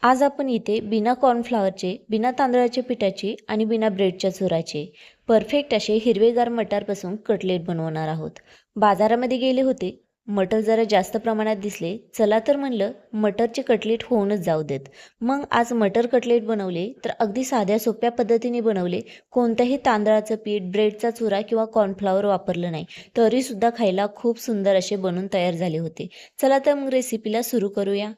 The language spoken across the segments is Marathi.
आज आपण इथे बिना कॉर्नफ्लॉवरचे, बिना तांदळाच्या पिठाचे आणि बिना ब्रेडच्या चुराचे परफेक्ट असे हिरवेगार मटारपासून कटलेट बनवणार आहोत. बाजारामध्ये गेले होते, मटर जरा जास्त प्रमाणात दिसले. चला तर म्हणलं मटरचे कटलेट होऊनच जाऊ देत. मग आज मटर कटलेट बनवले तर अगदी साध्या सोप्या पद्धतीने बनवले. कोणत्याही तांदळाचं पीठ, ब्रेडचा चुरा किंवा कॉर्नफ्लॉवर वापरलं नाही, तरीसुद्धा खायला खूप सुंदर असे बनून तयार झाले होते. चला तर मग रेसिपीला सुरू करूया.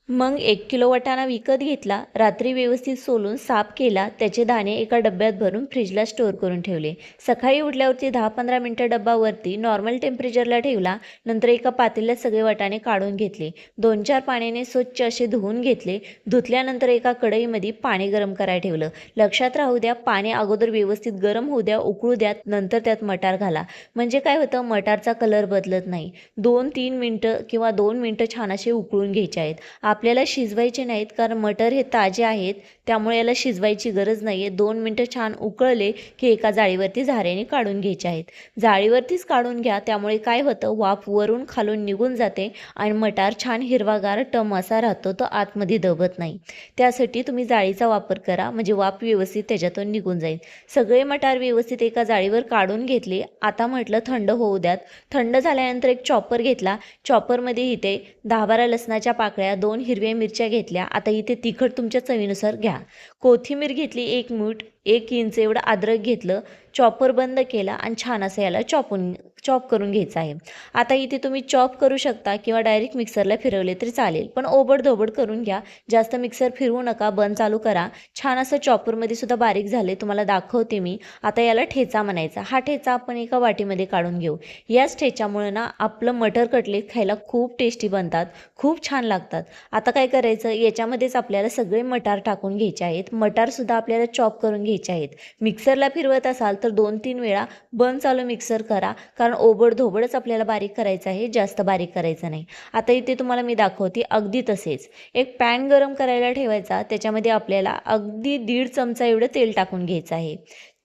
मग 1 किलो वाटाणा विकत घेतला, रात्री व्यवस्थित सोलून साफ केला, त्याचे दाणे एका डब्यात भरून फ्रीजला स्टोअर करून ठेवले. सकाळी उठल्यावरती 10-15 मिनटं डब्बावरती नॉर्मल टेम्परेचरला ठेवला. नंतर एका पातेल्यात सगळे वाटाणे काढून घेतले. 2-4 पाण्याने स्वच्छ असे धुवून घेतले. धुतल्यानंतर एका कढईमध्ये पाणी गरम करायला ठेवलं. लक्षात राहू द्या, पाणी अगोदर व्यवस्थित गरम होऊ द्या, उकळू द्या, नंतर त्यात मटार घाला. म्हणजे काय होतं, मटारचा कलर बदलत नाही. 2-3 मिनटं किंवा 2 मिनटं छान असे उकळून घ्यायचे आहेत. आपल्याला शिजवायचे नाहीत, कारण मटर हे ताजे आहेत, त्यामुळे याला शिजवायची गरज नाही आहे. 2 मिनटं छान उकळले की एका जाळीवरती झाऱ्याने काढून घ्यायचे आहेत. जाळीवरतीच काढून घ्या, त्यामुळे काय होतं, वाफ वरून खालून निघून जाते आणि मटार छान हिरवागार टम असा राहतो, तो आतमध्ये दबत नाही. त्यासाठी तुम्ही जाळीचा वापर करा, म्हणजे वाफ व्यवस्थित त्याच्यातून निघून जाईल. सगळे मटार व्यवस्थित एका जाळीवर काढून घेतले. आता म्हटलं थंड होऊ द्यात. थंड झाल्यानंतर एक चॉपर घेतला. चॉपरमध्ये इथे 10-12 लसणाच्या पाकळ्या, 2 हिरव्या मिरच्या घेतल्या. आता इथे तिखट तुमच्या चवीनुसार घ्या. कोथिंबीर घेतली 1 मूठ. 1 इंच एवढं अद्रक घेतलं. चॉपर बंद केला आणि छान असं याला चॉप करून घ्यायचं आहे. आता इथे तुम्ही चॉप करू शकता किंवा डायरेक्ट मिक्सरला फिरवले तरी चालेल, पण ओबडधोबड करून घ्या. जास्त मिक्सर फिरवू नका, बंद चालू करा. छान असं चॉपरमध्ये सुद्धा बारीक झाले, तुम्हाला दाखवते मी. आता याला ठेचा म्हणायचा. हा ठेचा आपण एका वाटीमध्ये काढून घेऊ. याच ठेच्यामुळे ना आपलं मटर कटलेट खायला खूप टेस्टी बनतात, खूप छान लागतात. आता काय करायचं, याच्यामध्येच आपल्याला सगळे मटार टाकून घ्यायचे आहेत. मटारसुद्धा आपल्याला चॉप करून घ्यायचे आहेत. मिक्सरला फिरवत असाल तर 2-3 वेळा बंद चालू मिक्सर करा, कारण ओबडधोबडच आपल्याला बारीक करायचं आहे, जास्त बारीक करायचं नाही. आता इथे तुम्हाला मी दाखवते अगदी तसेच. एक पॅन गरम करायला ठेवायचा. त्याच्यामध्ये आपल्याला अगदी 1.5 चमचा एवढं तेल टाकून घ्यायचं आहे.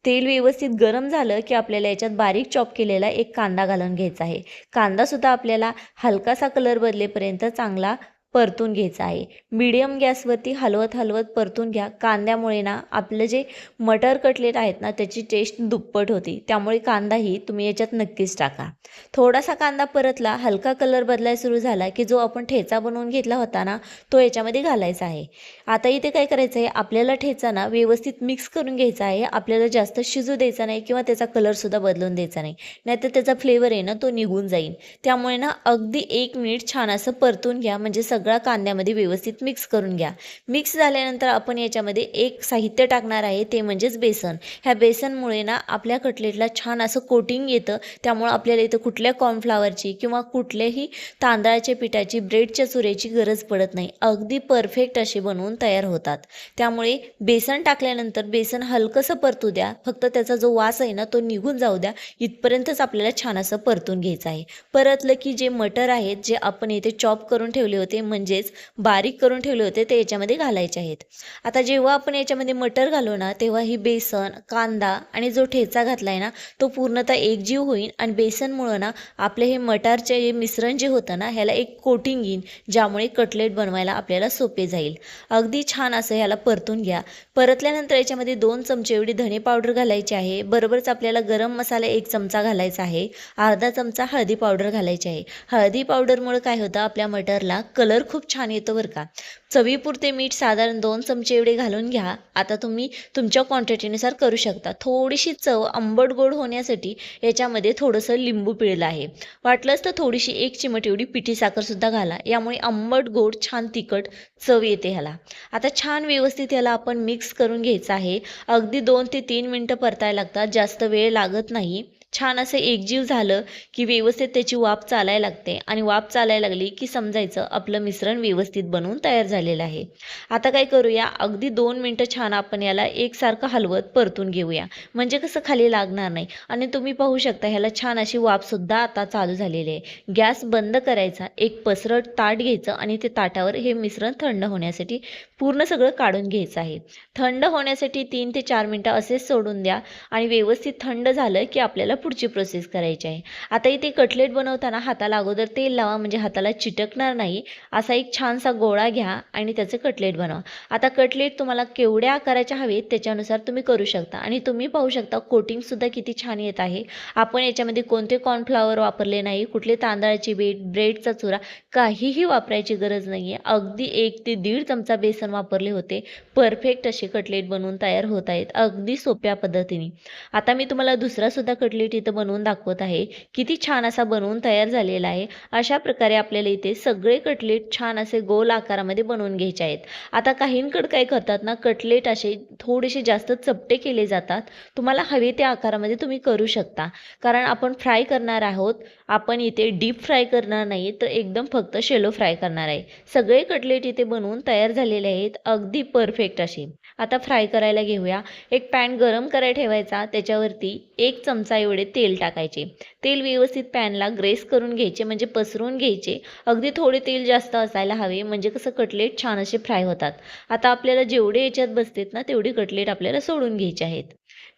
तेल व्यवस्थित गरम झालं की आपल्याला याच्यात बारीक चॉप केलेला एक कांदा घालून घ्यायचा आहे. कांदासुद्धा आपल्याला हलकासा कलर बदलेपर्यंत चांगला परतून घ्यायचा आहे. मीडियम गॅसवरती हलवत हलवत परतून घ्या. कांद्यामुळे ना आपलं जे मटर कटलेट आहेत ना, त्याची टेस्ट दुप्पट होती, त्यामुळे कांदाही तुम्ही याच्यात नक्कीच टाका. थोडासा कांदा परतला, हलका कलर बदलायला सुरू झाला की जो आपण ठेचा बनवून घेतला होता ना, तो याच्यामध्ये घालायचा आहे. आता इथे काय करायचं आहे, आपल्याला ठेचा ना व्यवस्थित मिक्स करून घ्यायचा आहे. आपल्याला जास्त शिजू द्यायचा नाही किंवा त्याचा कलरसुद्धा बदलून द्यायचा नाही, नाहीतर त्याचा फ्लेवर आहे ना तो निघून जाईल. त्यामुळे ना अगदी 1 मिनिट छान असं परतून घ्या, म्हणजे सगळा कांद्यामध्ये व्यवस्थित मिक्स करून घ्या. मिक्स झाल्यानंतर आपण याच्यामध्ये एक साहित्य टाकणार आहे, ते म्हणजेच बेसन. ह्या बेसनमुळे ना आपल्या कटलेटला छान असं कोटिंग येतं. त्यामुळे आपल्याला इथं कुठल्या कॉर्नफ्लॉवरची किंवा कुठल्याही तांदळाच्या पिठाची, ब्रेडच्या चुऱ्याची गरज पडत नाही. अगदी परफेक्ट असे बनवून तयार होतात. त्यामुळे बेसन टाकल्यानंतर बेसन हलकंसं परतू द्या. फक्त त्याचा जो वास आहे ना तो निघून जाऊ द्या, इथपर्यंतच आपल्याला छान असं परतून घ्यायचं आहे. परतलं की जे मटर आहेत, जे आपण इथे चॉप करून ठेवले होते, म्हणजेच बारीक करून ठेवले होते, ते याच्यामध्ये घालायचे आहेत. आता जेव्हा आपण याच्यामध्ये मटर घालू ना, तेव्हा ही बेसन, कांदा आणि जो ठेचा घातला आहे ना, तो पूर्णतः एकजीव होईल आणि बेसनमुळं ना आपले हे मटारचे हे मिश्रण जे होतं ना, ह्याला एक कोटिंग येईल, ज्यामुळे कटलेट बनवायला आपल्याला सोपे जाईल. अगदी छान असं ह्याला परतून घ्या. परतल्यानंतर याच्यामध्ये 2 चमचे एवढी धणे पावडर घालायची आहे. बरोबरच आपल्याला गरम मसाला 1 चमचा घालायचा आहे. अर्धा चमचा हळदी पावडर घालायची आहे. हळदी पावडरमुळे काय होतं, आपल्या मटरला कलर खूप छान येतो बरं का. चवीपुरते मीठ साधारण 2 चमचे एवढे घालून घ्या. आता तुम्ही तुमच्या क्वांटिटीनुसार करू शकता. थोडीशी चव आंबट गोड होण्यासाठी याच्यामध्ये थोडंसं लिंबू पिळलं आहे. वाटलंच तर थोडीशी 1 चिमट एवढी पिठी साखरसुद्धा घाला. यामुळे आंबट गोड छान तिखट चव येते ह्याला. आता छान व्यवस्थित याला आपण मिक्स करून घ्यायचं आहे. अगदी 2 ते 3 मिनटं परतायला लागतात, जास्त वेळ लागत नाही. छान असं एकजीव झालं की व्यवस्थित त्याची वाफ चालायला लागते आणि वाफ चालायला लागली की समजायचं आपलं मिश्रण व्यवस्थित बनवून तयार झालेलं आहे. आता काय करूया, अगदी 2 मिनटं छान आपण याला एकसारखं हलवत परतून घेऊया, म्हणजे कसं खाली लागणार नाही. आणि तुम्ही पाहू शकता ह्याला छान अशी वाफसुद्धा आता चालू झालेली आहे. गॅस बंद करायचा. एक पसरट ताट घ्यायचं आणि ते ताटावर हे मिश्रण थंड होण्यासाठी पूर्ण सगळं काढून घ्यायचं आहे. थंड होण्यासाठी 3 ते 4 मिनटं असेच सोडून द्या आणि व्यवस्थित थंड झालं की आपल्याला पुढची प्रोसेस करायची आहे. आता इथे कटलेट बनवताना हाताला अगोदर तेल लावा, म्हणजे हाताला चिटकणार नाही. असा एक छानसा गोळा घ्या आणि त्याचे कटलेट बनवा. आता कटलेट तुम्हाला केवढ्या आकाराचे हवेत त्याच्यानुसार तुम्ही करू शकता. आणि तुम्ही पाहू शकता कोटिंगसुद्धा किती छान येत आहे. आपण याच्यामध्ये कोणते कॉर्नफ्लॉवर वापरले नाही, कुठले तांदळाची ब्रेडचा चुरा काहीही वापरायची गरज नाही आहे. अगदी 1 ते 1.5 चमचा बेसन वापरले होते. परफेक्ट असे कटलेट बनवून तयार होत आहेत अगदी सोप्या पद्धतीने. आता मी तुम्हाला दुसरासुद्धा कटलेट इथं बनवून दाखवत आहे. किती छान असा बनवून तयार झालेला आहे. अशा प्रकारे आपल्याला इथे सगळे कटलेट छान असे गोल आकारामध्ये बनवून घ्यायचे आहेत. आता काहींकडे काय करतात ना, कटलेट असे थोडेसे जास्त चपटे केले जातात. तुम्हाला हवे त्या आकारामध्ये तुम्ही करू शकता, कारण आपण फ्राय करणार आहोत. आपण इथे डीप फ्राय करणार नाही, तर एकदम फक्त शेलो फ्राय करणार आहे. सगळे कटलेट इथे बनवून तयार झालेले आहेत अगदी परफेक्ट असे. आता फ्राय करायला घेऊया. एक पॅन गरम करायला ठेवायचा, त्याच्यावरती 1 चमचा एवढे तेल टाकायचे. तेल व्यवस्थित पॅनला ग्रेस करून घ्यायचे, म्हणजे पसरून घ्यायचे. अगदी थोडे तेल जास्त असायला हवे, म्हणजे कसं कटलेट छान असे फ्राय होतात. आता आपल्याला जेवढे याच्यात बसतात ना तेवढे कटलेट आपल्याला सोडून घ्यायचे आहेत.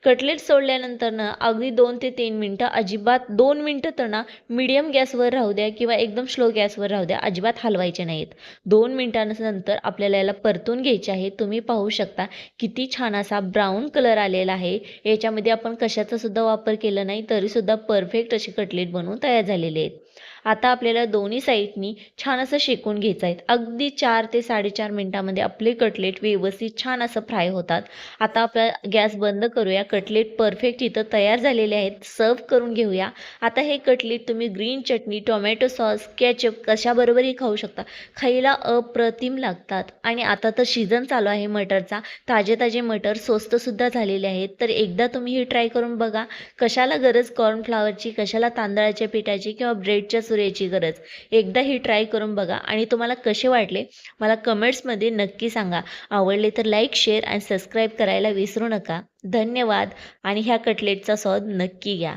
कटलेट सोडल्यानंतर ना अगदी 2 ते 3 मिनटं, अजिबात 2 मिनटं तर ना मीडियम गॅसवर राहू द्या किंवा एकदम स्लो गॅसवर राहू द्या, अजिबात हलवायचे नाहीत. 2 मिनिटांनंतर आपल्याला याला परतून घ्यायचे आहे. तुम्ही पाहू शकता किती छान असा ब्राऊन कलर आलेला आहे. याच्यामध्ये आपण कशाचा सुद्धा वापर केला नाही, तरीसुद्धा परफेक्ट असे कटलेट बनवून तयार झालेले आहेत. आता आपल्याला दोन्ही साईडनी छान असं शेकून घ्यायचं आहे. अगदी 4 ते 4.5 मिनिटामध्ये आपले कटलेट व्यवस्थित छान असं फ्राय होतात. आता आपला गॅस बंद करूया. कटलेट परफेक्ट इथं तयार झालेले आहेत. सर्व्ह करून घेऊया. आता हे कटलेट तुम्ही ग्रीन चटणी, टोमॅटो सॉस, केचप कशाबरोबरही खाऊ शकता. खायला अप्रतिम लागतात. आणि आता तर सीझन चालू आहे मटरचा. ताजे ताजे मटर स्वस्तसुद्धा झालेले आहेत. तर एकदा तुम्ही हे ट्राय करून बघा. कशाला गरज कॉर्नफ्लॉवरची, कशाला तांदळाच्या पिठाची किंवा ब्रेडच्या चुऱ्याची गरज. एकदा ही ट्राय करून बघा आणि तुम्हाला कसे वाटले मला कमेंट्समध्ये नक्की सांगा. आवडले तर लाईक, शेअर आणि सबस्क्राईब करायला विसरू नका. धन्यवाद. आणि ह्या कटलेटचा स्वाद नक्की घ्या.